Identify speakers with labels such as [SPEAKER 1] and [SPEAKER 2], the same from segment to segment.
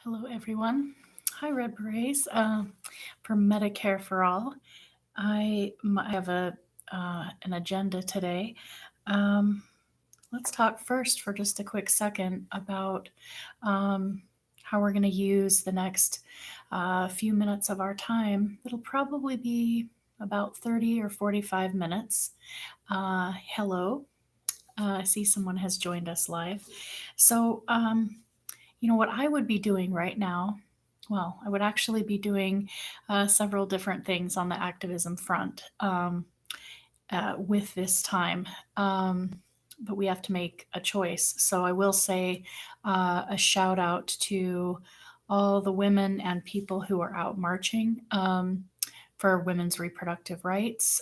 [SPEAKER 1] Hello, everyone. Hi, Red Berets. For Medicare for All, I have an agenda today. Um, let's talk first for just a quick second about um, how we're going to use the next few minutes of our time. It'll probably be about 30 or 45 minutes. Hello. I see someone has joined us live. So, what I would be doing right now, well, I would actually be doing several different things on the activism front with this time. But we have to make a choice. So I will say a shout out to all the women and people who are out marching for women's reproductive rights,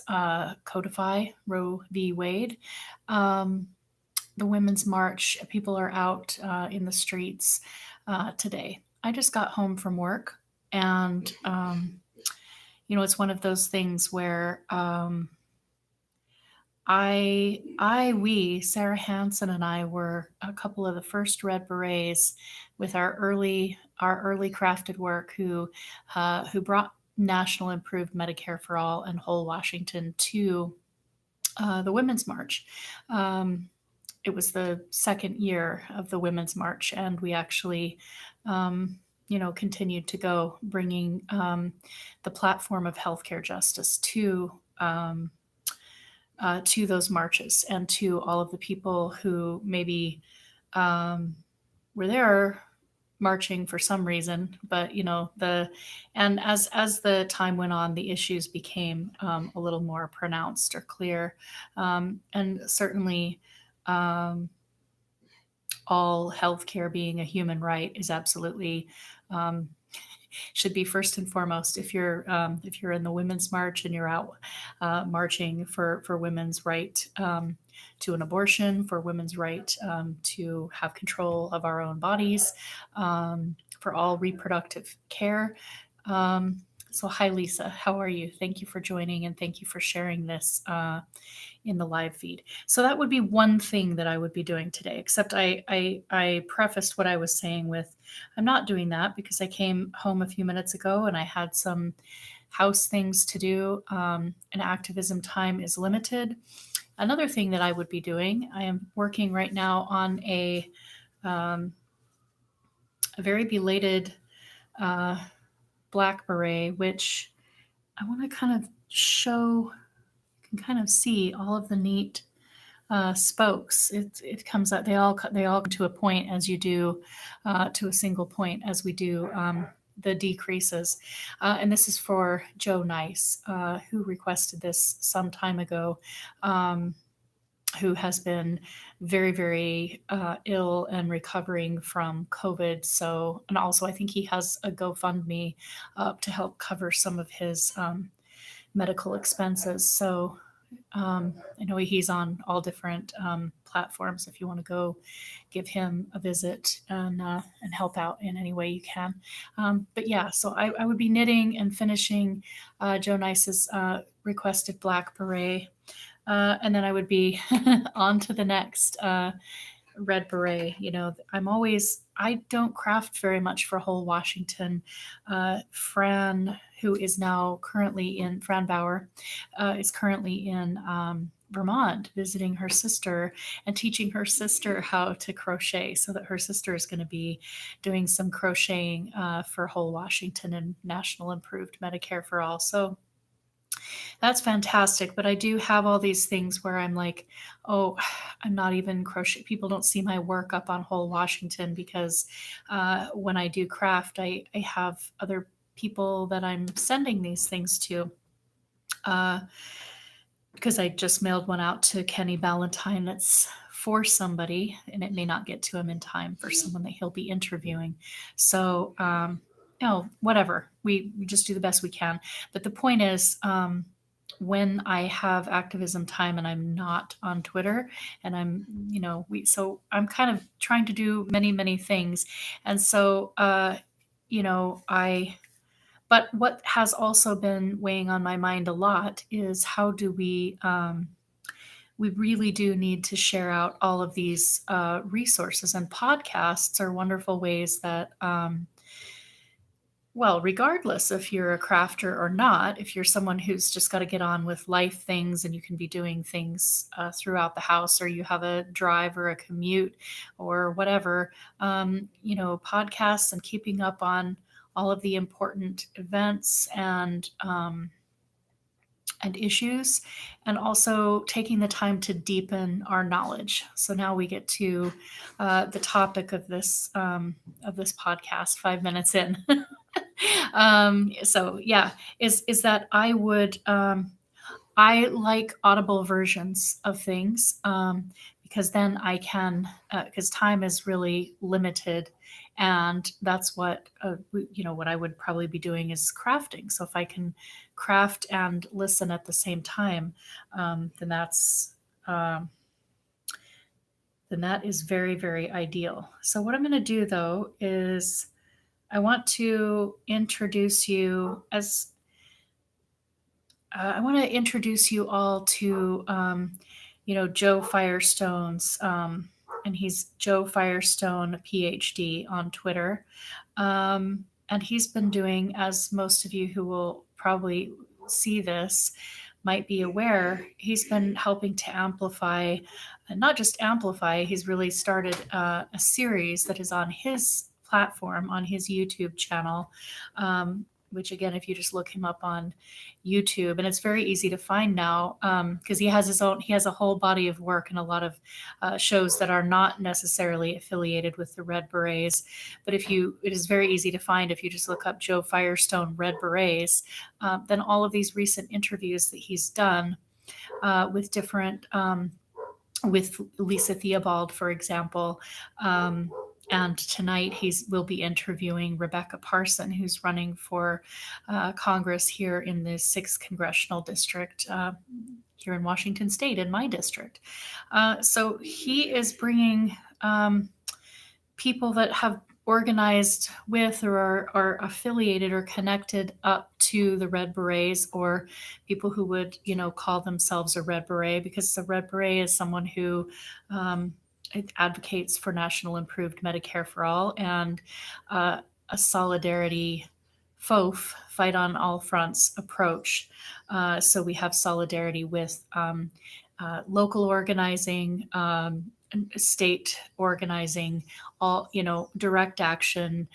[SPEAKER 1] codify Roe v. Wade. Um, the Women's March, people are out in the streets today. I just got home from work, and it's one of those things where Sarah Hansen and I were a couple of the first Red Berets with our early crafted work who brought National Improved Medicare for All and Whole Washington to the Women's March. It was the second year of the Women's March, and we actually, continued to go, bringing the platform of healthcare justice to those marches and to all of the people who maybe um, were there marching for some reason, but and as the time went on, the issues became a little more pronounced or clear, and certainly. Um, all healthcare being a human right is absolutely um, should be first and foremost. If you're in the Women's March and you're out marching for women's right to an abortion, for women's right to have control of our own bodies, for all reproductive care. So, hi, Lisa. How are you? Thank you for joining and thank you for sharing this in the live feed. So that would be one thing that I would be doing today, except I prefaced what I was saying with I'm not doing that because I came home a few minutes ago and I had some house things to do, and activism time is limited. Another thing that I would be doing, I am working right now on um, a very belated uh, black beret, which I want to kind of show, you can kind of see all of the neat spokes. It comes out. They all come to a point as you do to a single point as we do the decreases. And this is for Joe Nice, who requested this some time ago. Who has been very, very ill and recovering from COVID. So, and also I think he has a GoFundMe up to help cover some of his medical expenses. So I know he's on all different platforms. If you want to go give him a visit and help out in any way you can. But yeah, so I would be knitting and finishing Joe Nice's requested black beret. And then I would be on to the next red beret. I don't craft very much for whole Washington. Fran, who is now currently in Fran Bauer, is currently in Vermont visiting her sister and teaching her sister how to crochet, so that her sister is going to be doing some crocheting for whole Washington and National Improved Medicare for All. So that's fantastic. But I do have all these things where I'm like, oh, I'm not even crochet. People don't see my work up on whole Washington because when I do craft, I have other people that I'm sending these things to. Uh, because I just mailed one out to Kenny Ballantyne that's for somebody, and it may not get to him in time for someone that he'll be interviewing. So, whatever. We just do the best we can. But the point is, when I have activism time and I'm not on Twitter, and so I'm kind of trying to do many, many things. And so, I but what has also been weighing on my mind a lot is how do we really do need to share out all of these resources, and podcasts are wonderful ways that well, regardless if you're a crafter or not, if you're someone who's just got to get on with life things and you can be doing things throughout the house, or you have a drive or a commute or whatever, podcasts and keeping up on all of the important events and issues, and also taking the time to deepen our knowledge. So now we get to the topic of this podcast. 5 minutes in. So yeah, is that I like audible versions of things, because then I can, because time is really limited, and that's what what I would probably be doing is crafting. So if I can craft and listen at the same time, then um, that is very, very ideal. So what I'm going to do though is I want to introduce you as I want to introduce you all to, Joe Firestone's, and he's Joe Firestone, PhD, on Twitter. And he's been doing, as most of you who will probably see this might be aware, he's been helping to amplify, not just amplify, he's really started a series that is on his platform, on his YouTube channel. Which again, if you just look him up on YouTube, and it's very easy to find now, because he has a whole body of work and a lot of shows that are not necessarily affiliated with the Red Berets. But it is very easy to find if you just look up Joe Firestone Red Berets. Then all of these recent interviews that he's done with different, with Lisa Theobald, for example. And tonight will be interviewing Rebecca Parson, who's running for Congress here in the 6th Congressional District here in Washington State, in my district. So he is bringing people that have organized with or are affiliated or connected up to the Red Berets, or people who would, call themselves a Red Beret, because the Red Beret is someone who it advocates for national improved Medicare for all, and a solidarity FOF, fight on all fronts approach. So we have solidarity with local organizing, state organizing, all, direct action.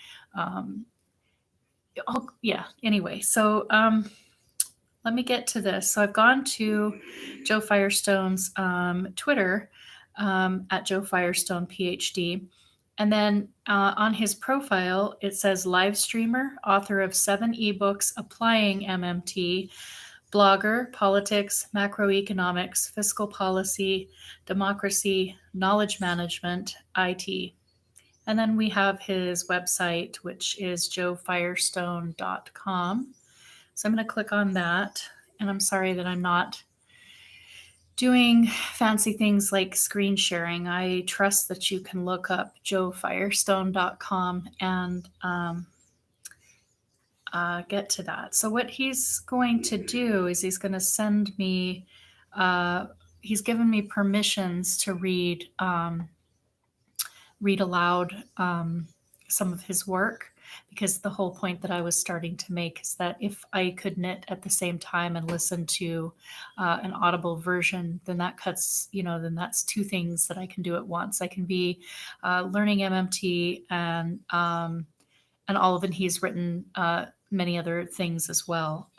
[SPEAKER 1] Anyway, so let me get to this. So I've gone to Joe Firestone's Twitter, at Joe Firestone, PhD. And then on his profile, it says live streamer, author of 7 ebooks applying MMT, blogger, politics, macroeconomics, fiscal policy, democracy, knowledge management, IT. And then we have his website, which is joefirestone.com. So I'm going to click on that. And I'm sorry that I'm not doing fancy things like screen sharing. I trust that you can look up joefirestone.com and get to that. So what he's going to do is he's going to send me, he's given me permissions to read aloud some of his work, because the whole point that I was starting to make is that if I could knit at the same time and listen to an audible version, then that cuts, then that's 2 things that I can do at once. I can be learning MMT and all of it. He's written many other things as well.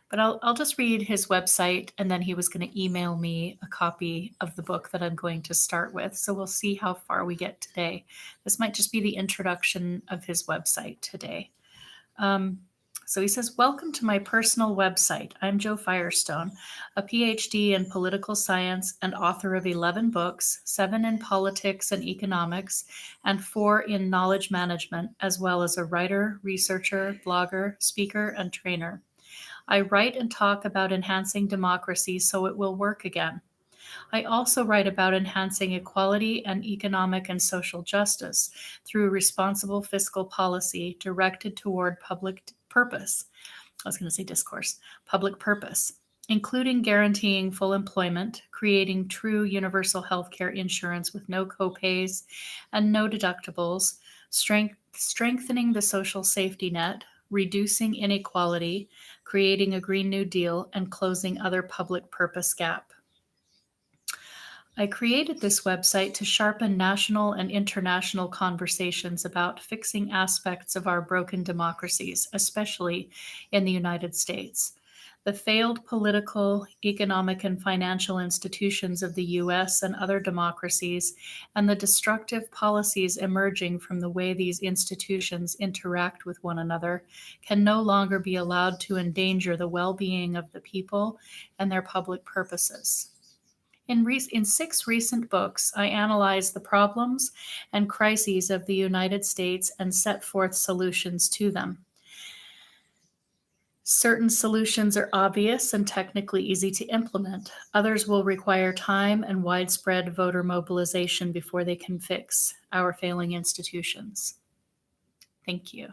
[SPEAKER 1] But I'll just read his website, and then he was going to email me a copy of the book that I'm going to start with. So we'll see how far we get today. This might just be the introduction of his website today. So he says, welcome to my personal website. I'm Joe Firestone, a PhD in political science and author of 11 books, 7 in politics and economics, and 4 in knowledge management, as well as a writer, researcher, blogger, speaker, and trainer. I write and talk about enhancing democracy so it will work again. I also write about enhancing equality and economic and social justice through responsible fiscal policy directed toward public purpose. I was going to say discourse, public purpose. including guaranteeing full employment, creating true universal healthcare insurance with no copays and no deductibles, strengthening the social safety net, reducing inequality, creating a Green New Deal, and closing other public purpose gap. I created this website to sharpen national and international conversations about fixing aspects of our broken democracies, especially in the United States. The failed political, economic, and financial institutions of the US and other democracies, and the destructive policies emerging from the way these institutions interact with one another, can no longer be allowed to endanger the well being of the people and their public purposes. In 6 recent books, I analyzed the problems and crises of the United States and set forth solutions to them. Certain solutions are obvious and technically easy to implement. Others will require time and widespread voter mobilization before they can fix our failing institutions. Thank you.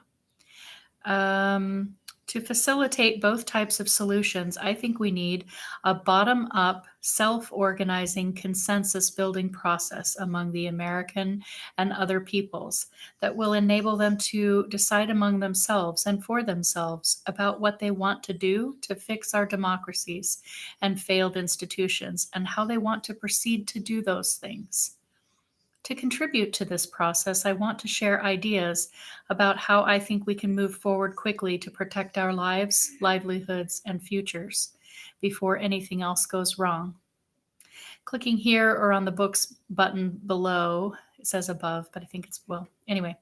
[SPEAKER 1] To facilitate both types of solutions, I think we need a bottom up, self organizing, consensus building process among the American and other peoples that will enable them to decide among themselves and for themselves about what they want to do to fix our democracies and failed institutions and how they want to proceed to do those things. To contribute to this process, I want to share ideas about how I think we can move forward quickly to protect our lives, livelihoods, and futures before anything else goes wrong. Clicking here or on the books button below, it says above, but I think it's, well, anyway,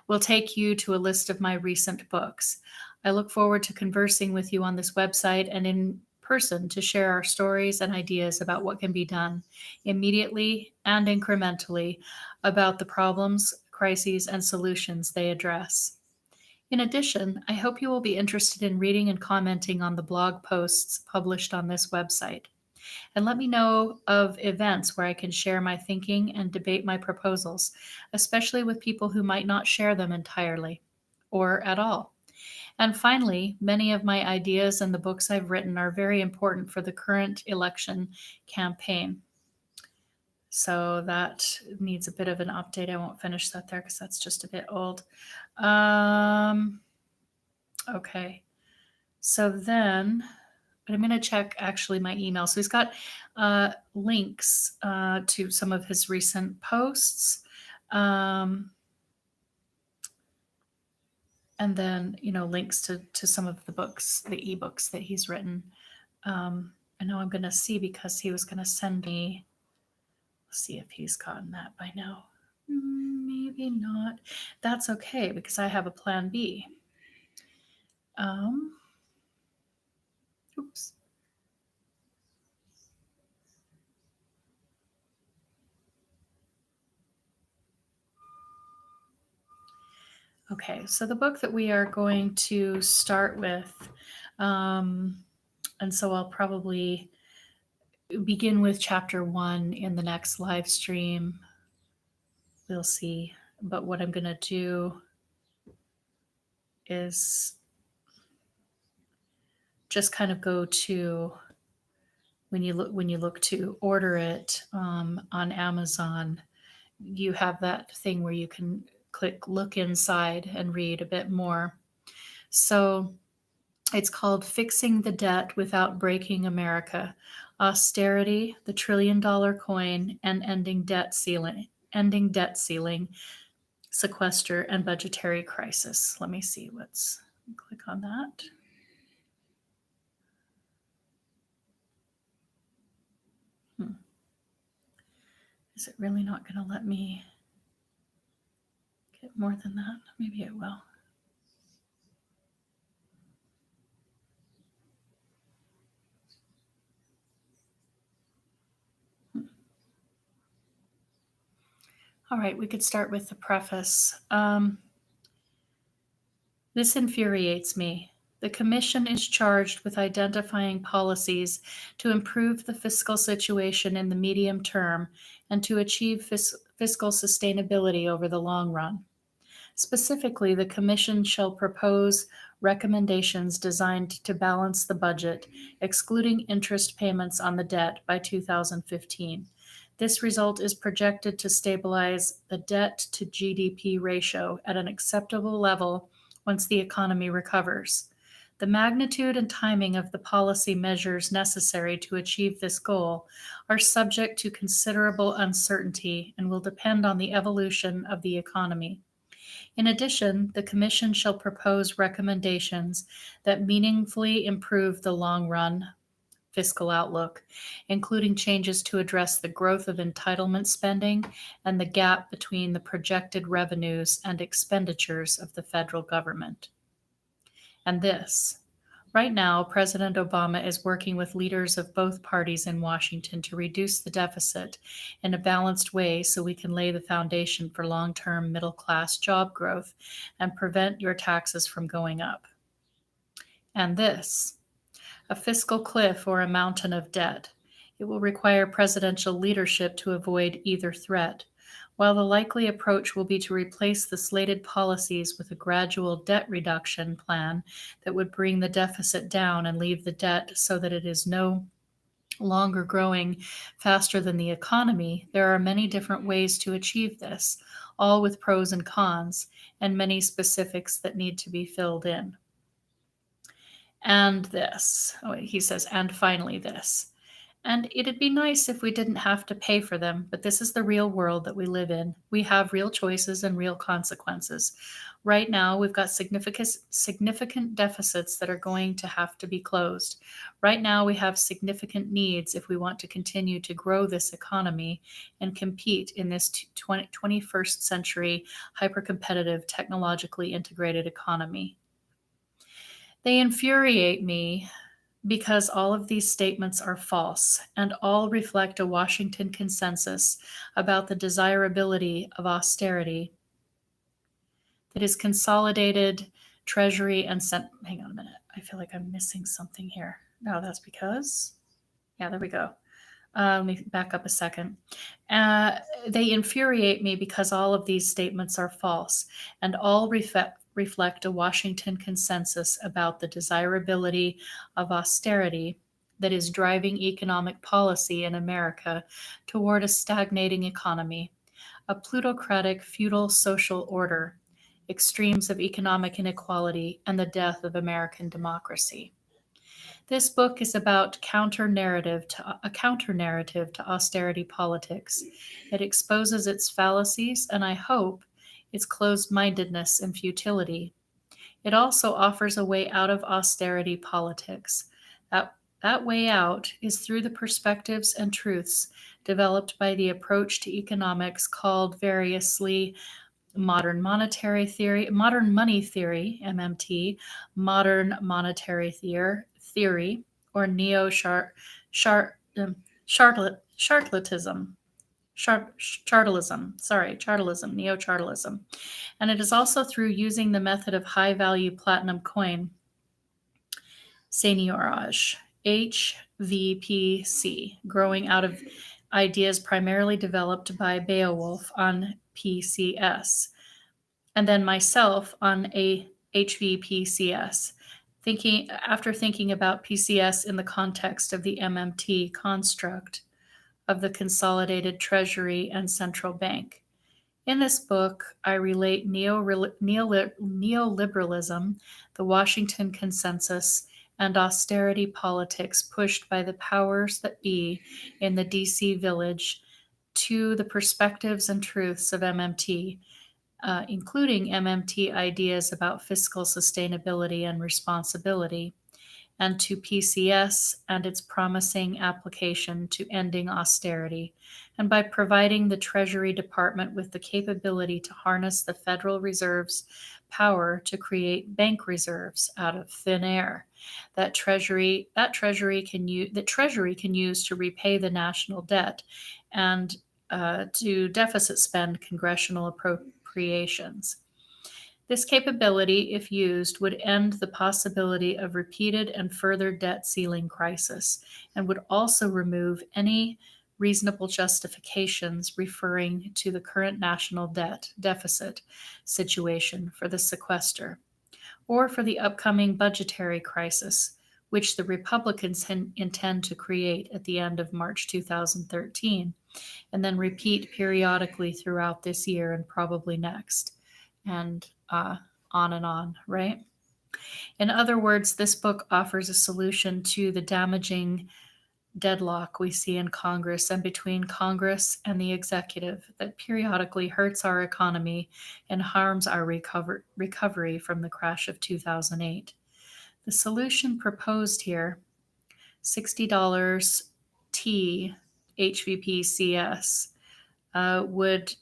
[SPEAKER 1] will take you to a list of my recent books. I look forward to conversing with you on this website and in person to share our stories and ideas about what can be done immediately and incrementally about the problems, crises, and solutions they address. In addition, I hope you will be interested in reading and commenting on the blog posts published on this website. And let me know of events where I can share my thinking and debate my proposals, especially with people who might not share them entirely or at all. And finally, many of my ideas and the books I've written are very important for the current election campaign. So that needs a bit of an update. I won't finish that there because that's just a bit old. Okay. So then, but I'm going to check actually my email. So he's got links to some of his recent posts. And then, links to some of the books, the ebooks that he's written. I know I'm going to see because he was going to send me, let's see if he's gotten that by now. Maybe not. That's okay because I have a plan B. Oops. Okay, so the book that we are going to start with, and so I'll probably begin with chapter 1 in the next live stream. We'll see. But what I'm going to do is just kind of go to when you look to order it on Amazon, you have that thing where you can click look inside and read a bit more. So it's called Fixing the Debt Without Breaking America: Austerity, the $1 Trillion Coin, and Ending Debt Ceiling, Sequester, and Budgetary Crisis. Let me see click on that. Is it really not going to let me get more than that? Maybe it will. All right, we could start with the preface. This infuriates me. The Commission is charged with identifying policies to improve the fiscal situation in the medium term and to achieve fiscal sustainability over the long run. Specifically, the Commission shall propose recommendations designed to balance the budget, excluding interest payments on the debt by 2015. This result is projected to stabilize the debt to GDP ratio at an acceptable level once the economy recovers. The magnitude and timing of the policy measures necessary to achieve this goal are subject to considerable uncertainty and will depend on the evolution of the economy. In addition, the Commission shall propose recommendations that meaningfully improve the long run fiscal outlook, including changes to address the growth of entitlement spending and the gap between the projected revenues and expenditures of the federal government. And this. Right now, President Obama is working with leaders of both parties in Washington to reduce the deficit in a balanced way so we can lay the foundation for long term middle class job growth and prevent your taxes from going up. And this. A fiscal cliff or a mountain of debt. It will require presidential leadership to avoid either threat. While the likely approach will be to replace the slated policies with a gradual debt reduction plan that would bring the deficit down and leave the debt so that it is no longer growing faster than the economy, there are many different ways to achieve this, all with pros and cons, and many specifics that need to be filled in. And this, he says, and finally this. And it'd be nice if we didn't have to pay for them, but this is the real world that we live in. We have real choices and real consequences. Right now, we've got significant deficits that are going to have to be closed. Right now, we have significant needs if we want to continue to grow this economy and compete in this 21st century hyper-competitive, technologically integrated economy. They infuriate me because all of these statements are false and all reflect a Washington consensus about the desirability of austerity that is consolidated Treasury and hang on a minute. I feel like I'm missing something here. No, that's because, yeah, there we go. Let me back up a second. They infuriate me because all of these statements are false and all reflect a Washington consensus about the desirability of austerity that is driving economic policy in America toward a stagnating economy, a plutocratic feudal social order, extremes of economic inequality, and the death of American democracy. This book is about a counter narrative to austerity politics. It exposes its fallacies and, I hope, its closed-mindedness and futility. It also offers a way out of austerity politics. That way out is through the perspectives and truths developed by the approach to economics called variously modern money theory, MMT, modern monetary theory, or chartalism, neo-chartalism. And it is also through using the method of high-value platinum coin seigniorage, HVPC, growing out of ideas primarily developed by Beowulf on PCS, and then myself on a HVPCS. After thinking about PCS in the context of the MMT construct of the Consolidated Treasury and Central Bank. In this book, I relate neoliberalism, the Washington Consensus, and austerity politics pushed by the powers that be in the DC village to the perspectives and truths of MMT, including MMT ideas about fiscal sustainability and responsibility, and to PCS and its promising application to ending austerity, and by providing the Treasury Department with the capability to harness the Federal Reserve's power to create bank reserves out of thin air that Treasury can use to repay the national debt and to deficit spend congressional appropriations. This capability, if used, would end the possibility of repeated and further debt ceiling crisis and would also remove any reasonable justifications referring to the current national debt deficit situation for the sequester. or for the upcoming budgetary crisis, which the Republicans intend to create at the end of March 2013, and then repeat periodically throughout this year and probably next, and on, right? In other words, this book offers a solution to the damaging deadlock we see in Congress and between Congress and the executive that periodically hurts our economy and harms our recovery from the crash of 2008. The solution proposed here, $60 T HVPCS, would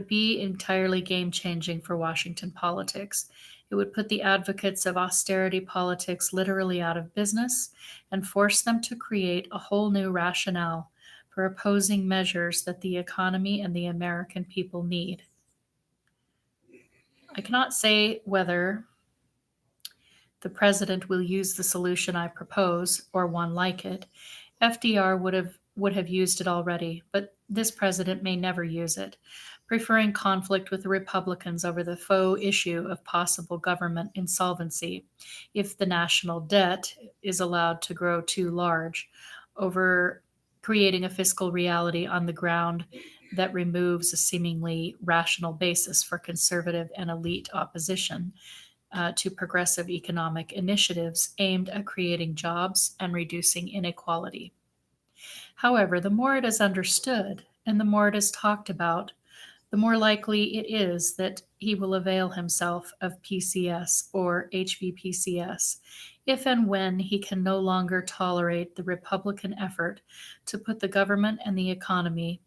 [SPEAKER 1] be entirely game changing for Washington politics. It would put the advocates of austerity politics literally out of business and force them to create a whole new rationale for opposing measures that the economy and the American people need. I cannot say whether the president will use the solution I propose or one like it. FDR would have used it already, but this president may never use it, preferring conflict with the Republicans over the faux issue of possible government insolvency if the national debt is allowed to grow too large, over creating a fiscal reality on the ground that removes a seemingly rational basis for conservative and elite opposition to progressive economic initiatives aimed at creating jobs and reducing inequality. However, the more it is understood and the more it is talked about, the more likely it is that he will avail himself of PCS or HVPCS if and when he can no longer tolerate the Republican effort to put the government and the economy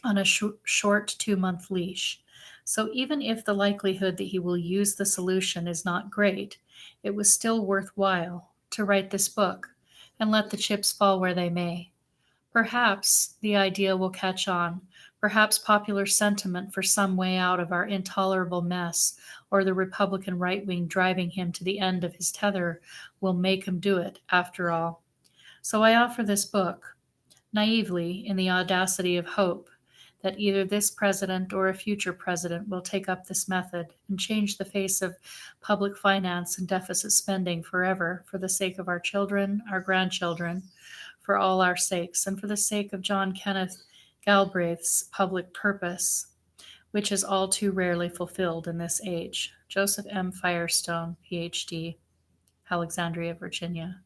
[SPEAKER 1] on a short 2-month leash. So even if the likelihood that he will use the solution is not great, it was still worthwhile to write this book and let the chips fall where they may. Perhaps the idea will catch on. Perhaps popular sentiment for some way out of our intolerable mess, or the Republican right wing driving him to the end of his tether, will make him do it after all. So I offer this book, naively, in the audacity of hope that either this president or a future president will take up this method and change the face of public finance and deficit spending forever for the sake of our children, our grandchildren, for all our sakes, and for the sake of John Kenneth Galbraith's public purpose, which is all too rarely fulfilled in this age. Joseph M. Firestone, PhD, Alexandria, Virginia.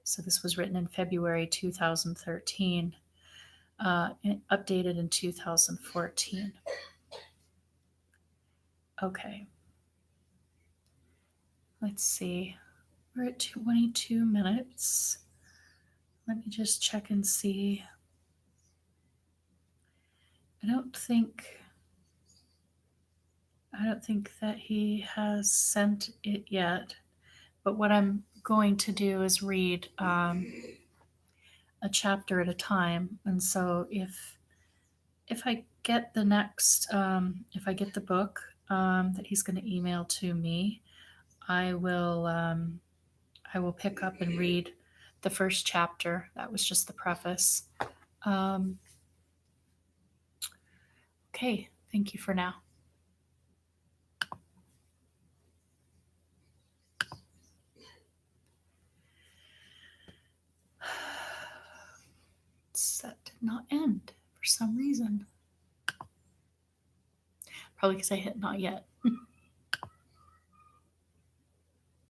[SPEAKER 1] So this was written in February 2013, updated in 2014. Okay. Let's see. We're at 22 minutes. Let me just check and see. I don't think that he has sent it yet. But what I'm going to do is read a chapter at a time. And so if I get the next, if I get the book that he's going to email to me, I will pick up and read the first chapter. That was just the preface. Okay, thank you for now. That did not end for some reason. Probably because I hit not yet.